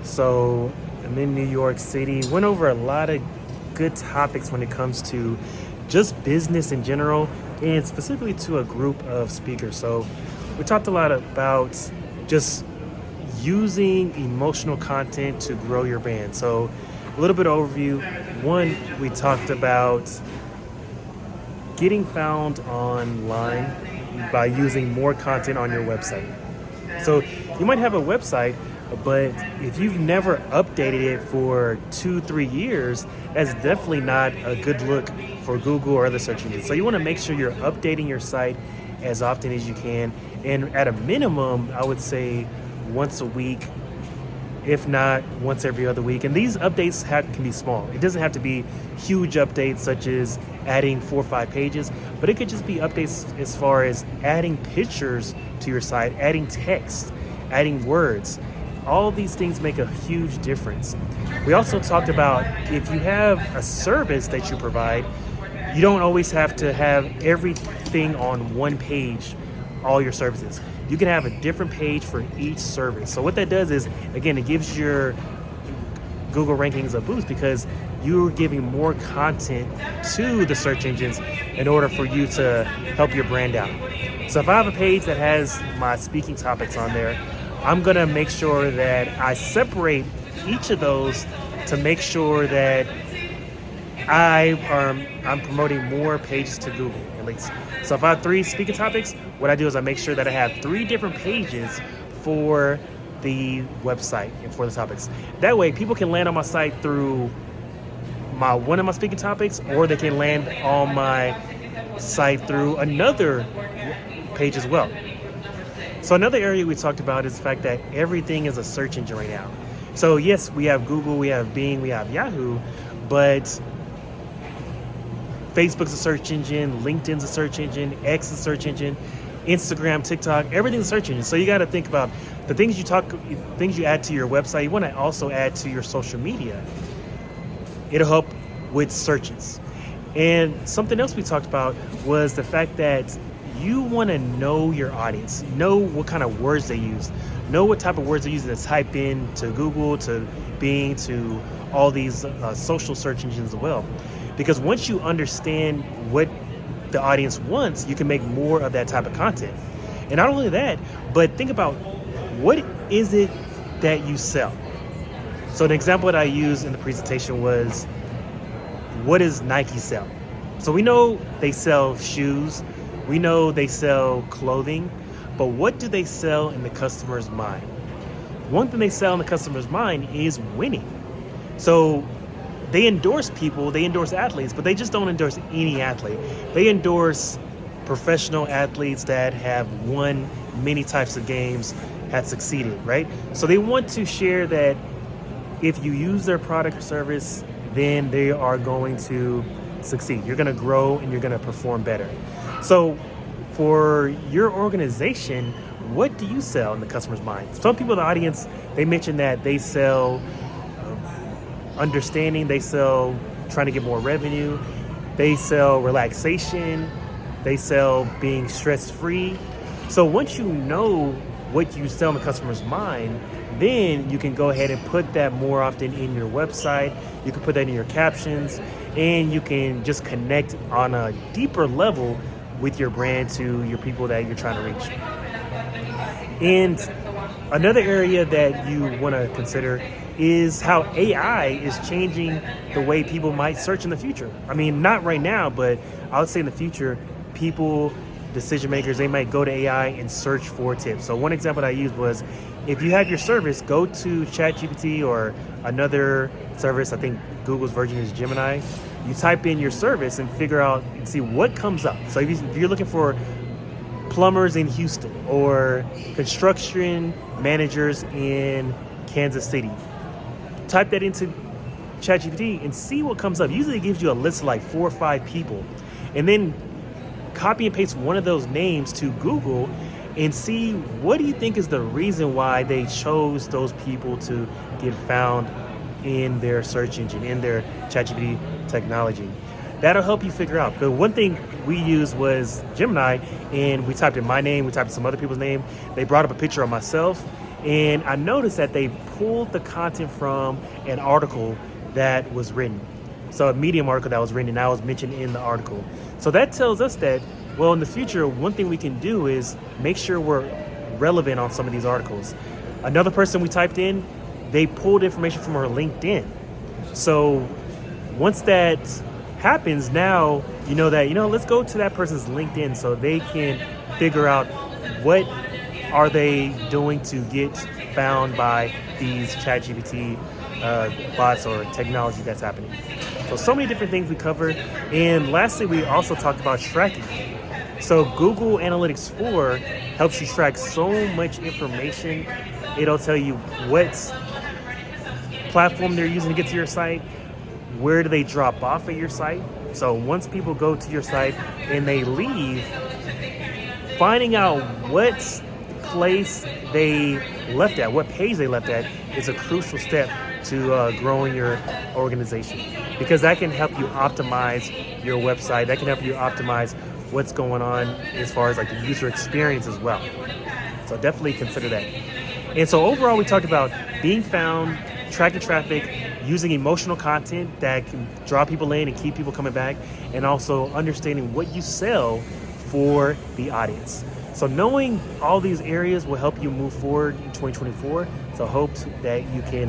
So I'm in New York City. Went over a lot of good topics when it comes to just business in general and specifically to a group of speakers. So we talked a lot about just using emotional content to grow your brand. So a little bit of overview. One, we talked about getting found online by using more content on your website. So you might have a website, but if you've never updated it for 2-3 years, that's definitely not a good look for Google or other search engines. So you want to make sure you're updating your site as often as you can. And at a minimum, I would say once a week, if not once every other week. And these updates can be small. It doesn't have to be huge updates such as adding 4 or 5 pages, but it could just be updates as far as adding pictures to your site, adding text, adding words. All these things make a huge difference. We also talked about if you have a service that you provide, you don't always have to have everything on one page, all your services. You can have a different page for each service. So what that does is, again, it gives your Google rankings a boost because you're giving more content to the search engines in order for you to help your brand out. So if I have a page that has my speaking topics on there, I'm gonna make sure that I separate each of those to make sure that I'm promoting more pages to Google, at least. So if I have 3 speaking topics, what I do is I make sure that I have 3 different pages for the website and for the topics. That way, people can land on my site through one of my speaking topics, or they can land on my site through another page as well. So another area we talked about is the fact that everything is a search engine right now. So yes, we have Google, we have Bing, we have Yahoo, but Facebook's a search engine, LinkedIn's a search engine, X is a search engine, Instagram, TikTok, everything's a search engine. So you got to think about the things you add to your website. You want to also add to your social media. It'll help with searches. And something else we talked about was the fact that you want to know your audience, know what kind of words they use, know what type of words they're using to type in to Google, to Bing, to all these social search engines as well. Because once you understand what the audience wants, you can make more of that type of content. And not only that, but think about what is it that you sell. So an example that I used in the presentation was, what does Nike sell? So we know they sell shoes, we know they sell clothing, but what do they sell in the customer's mind? One thing they sell in the customer's mind is winning. So they endorse people, they endorse athletes, but they just don't endorse any athlete. They endorse professional athletes that have won many types of games, have succeeded, right? So they want to share that if you use their product or service, then they are going to succeed. You're gonna grow and you're gonna perform better. So for your organization, what do you sell in the customer's mind? Some people in the audience, they mentioned that they sell understanding, they sell trying to get more revenue, they sell relaxation, they sell being stress-free. So once you know what you sell in the customer's mind, then you can go ahead and put that more often in your website. You can put that in your captions, and you can just connect on a deeper level with your brand to your people that you're trying to reach. And another area that you want to consider is how AI is changing the way people might search in the future. I mean, not right now, but I would say in the future, people, decision makers, they might go to AI and search for tips. So one example that I used was, if you have your service, go to ChatGPT or another service, I think Google's version is Gemini. You type in your service and figure out and see what comes up. So if you're looking for plumbers in Houston or construction managers in Kansas City, type that into ChatGPT and see what comes up. Usually it gives you a list of like 4 or 5 people, and then copy and paste one of those names to Google and see what do you think is the reason why they chose those people to get found in their search engine, in their ChatGPT technology. That'll help you figure out. But one thing we used was Gemini, and we typed in my name, we typed in some other people's name. They brought up a picture of myself, And I noticed that they pulled the content from an article that was written. So a Medium article that was written, and that was mentioned in the article. So that tells us that, well, in the future, one thing we can do is make sure we're relevant on some of these articles. Another person we typed in, they pulled information from her LinkedIn. So once that happens, now you know that, let's go to that person's LinkedIn so they can figure out what are they doing to get found by these ChatGPT bots or technology that's happening. So many different things we covered. And lastly, we also talked about tracking. So Google Analytics 4 helps you track so much information. It'll tell you what platform they're using to get to your site, where do they drop off at your site. So once people go to your site and they leave, finding out what place they left at, what page they left at, is a crucial step to growing your organization, because that can help you optimize your website. That can help you optimize what's going on as far as like the user experience as well. So definitely consider that. And so overall, we talked about being found, tracking traffic, using emotional content that can draw people in and keep people coming back, and also understanding what you sell for the audience. So knowing all these areas will help you move forward in 2024. So hope that you can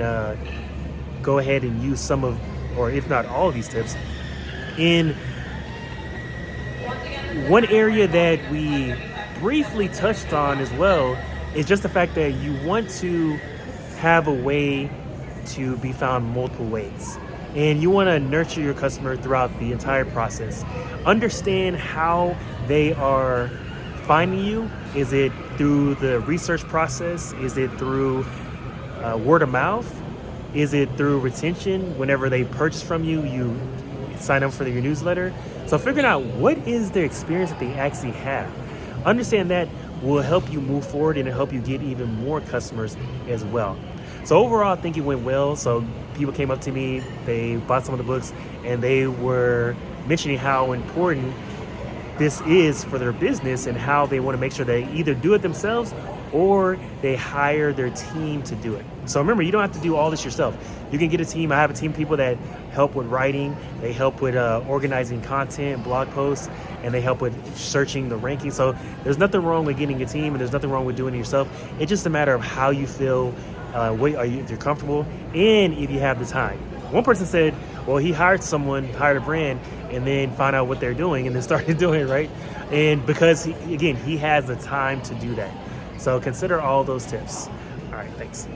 go ahead and use some of, or if not all of these tips. In one area that we briefly touched on as well is just the fact that you want to have a way to be found multiple ways. And you want to nurture your customer throughout the entire process. Understand how they are finding you. Is it through the research process? Is it through word of mouth? Is it through retention? Whenever they purchase from you, you sign up for your newsletter. So figuring out what is their experience that they actually have. Understand that will help you move forward and help you get even more customers as well. So overall, I think it went well. So people came up to me, they bought some of the books, and they were mentioning how important this is for their business and how they want to make sure they either do it themselves or they hire their team to do it. So remember, you don't have to do all this yourself. You can get a team. I have a team of people that help with writing. They help with organizing content, blog posts, and they help with searching the rankings. So there's nothing wrong with getting a team, and there's nothing wrong with doing it yourself. It's just a matter of how you feel, if you're comfortable, and if you have the time. One person said, well, he hired a brand, and then found out what they're doing and then started doing it, right? And because, he has the time to do that. So consider all those tips. All right, thanks.